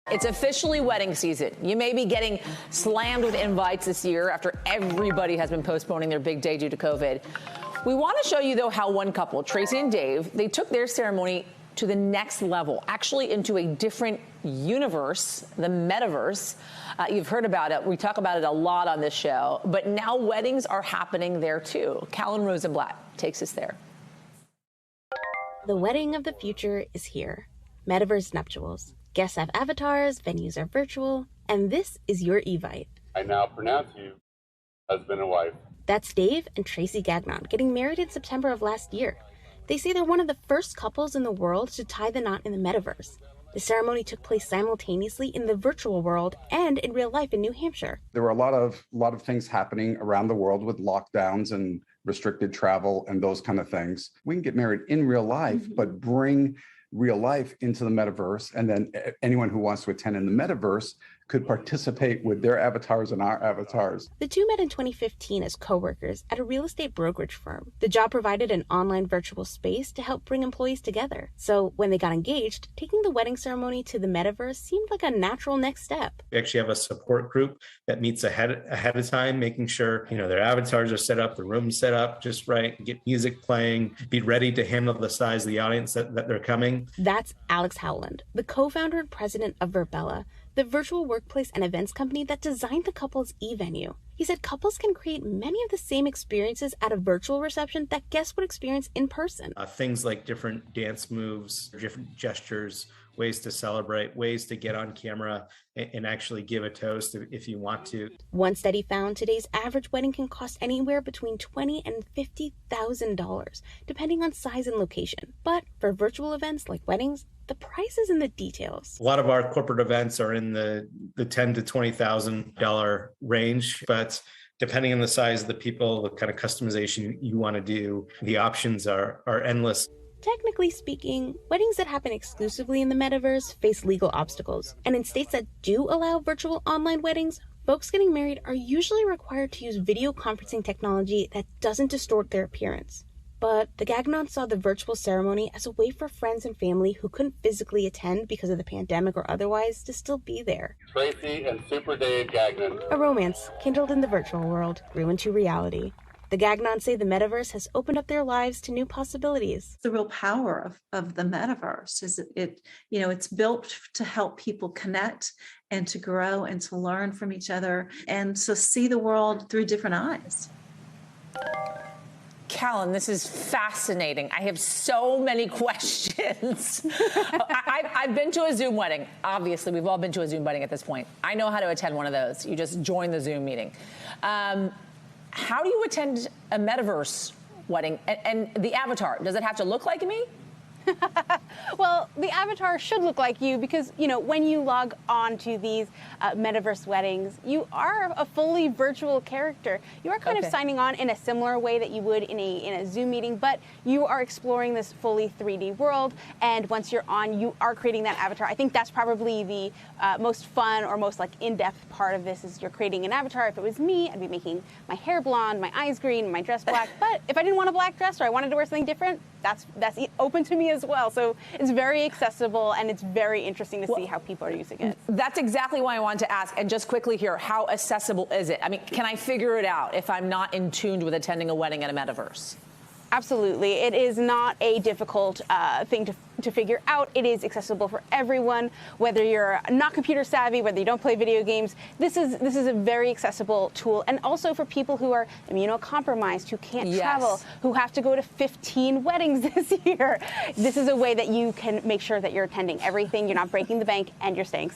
It's officially wedding season. You may be getting slammed with invites this year after everybody has been postponing their big day due to COVID. We want to show you, though, how one couple, Tracy and Dave, they took their ceremony to the next level, actually into a different universe, the Metaverse. You've heard about it. We talk about it a lot on this show. But now weddings are happening there, too. Callan Rosenblatt takes us there. The wedding of the future is here. Metaverse nuptials. Guests have avatars, venues are virtual, and this is your Evite. I now pronounce you husband and wife. That's Dave and Tracy Gagnon getting married in September of last year. They say they're one of the first couples in the world to tie the knot in the Metaverse. The ceremony took place simultaneously in the virtual world and in real life in New Hampshire. There were a lot of things happening around the world with lockdowns and restricted travel and those kind of things. We can get married in real life, but bring real life into the Metaverse, and then anyone who wants to attend in the Metaverse could participate with their avatars and our avatars. The two met in 2015 as co-workers at a real estate brokerage firm. The job provided an online virtual space to help bring employees together. So when they got engaged, taking the wedding ceremony to the Metaverse seemed like a natural next step. We actually have a support group that meets ahead of time, making sure, their avatars are set up, the room's set up just right, get music playing, be ready to handle the size of the audience that they're coming. That's Alex Howland, the co-founder and president of Verbella, the virtual workplace and events company that designed the couple's e-venue. He said couples can create many of the same experiences at a virtual reception that guests would experience in person. Things like different dance moves, different gestures, ways to celebrate, ways to get on camera and actually give a toast if you want to. One study found today's average wedding can cost anywhere between $20,000 and $50,000, depending on size and location. But for virtual events like weddings, the price is in the details. A lot of our corporate events are in the $10,000 to $20,000 range, but depending on the size of the people, the kind of customization you want to do, the options are endless. Technically speaking, weddings that happen exclusively in the Metaverse face legal obstacles. And in states that do allow virtual online weddings, folks getting married are usually required to use video conferencing technology that doesn't distort their appearance. But the Gagnons saw the virtual ceremony as a way for friends and family who couldn't physically attend because of the pandemic or otherwise to still be there. Tracy and Super Dave Gagnon. A romance kindled in the virtual world grew into reality. The Gagnons say the Metaverse has opened up their lives to new possibilities. The real power of the Metaverse is it's built to help people connect and to grow and to learn from each other and to see the world through different eyes. Callan, this is fascinating. I have so many questions. I've been to a Zoom wedding. Obviously, we've all been to a Zoom wedding at this point. I know how to attend one of those. You just join the Zoom meeting. How do you attend a Metaverse wedding? And the avatar, does it have to look like me? Well, the avatar should look like you because, when you log on to these Metaverse weddings, you are a fully virtual character. You are kind of signing on in a similar way that you would in a Zoom meeting, but you are exploring this fully 3D world. And once you're on, you are creating that avatar. I think that's probably the most fun or most in-depth part of this is you're creating an avatar. If it was me, I'd be making my hair blonde, my eyes green, my dress black. But if I didn't want a black dress or I wanted to wear something different, that's open to me as well. So it's very accessible and it's very interesting to see how people are using it. That's exactly why I wanted to ask. And just quickly here, how accessible is it? I mean, can I figure it out if I'm not in tune with attending a wedding at a Metaverse? Absolutely. It is not a difficult thing to figure out. It is accessible for everyone, whether you're not computer savvy, whether you don't play video games. This is a very accessible tool. And also for people who are immunocompromised, who can't travel, who have to go to 15 weddings this year. This is a way that you can make sure that you're attending everything, you're not breaking the bank, and you're staying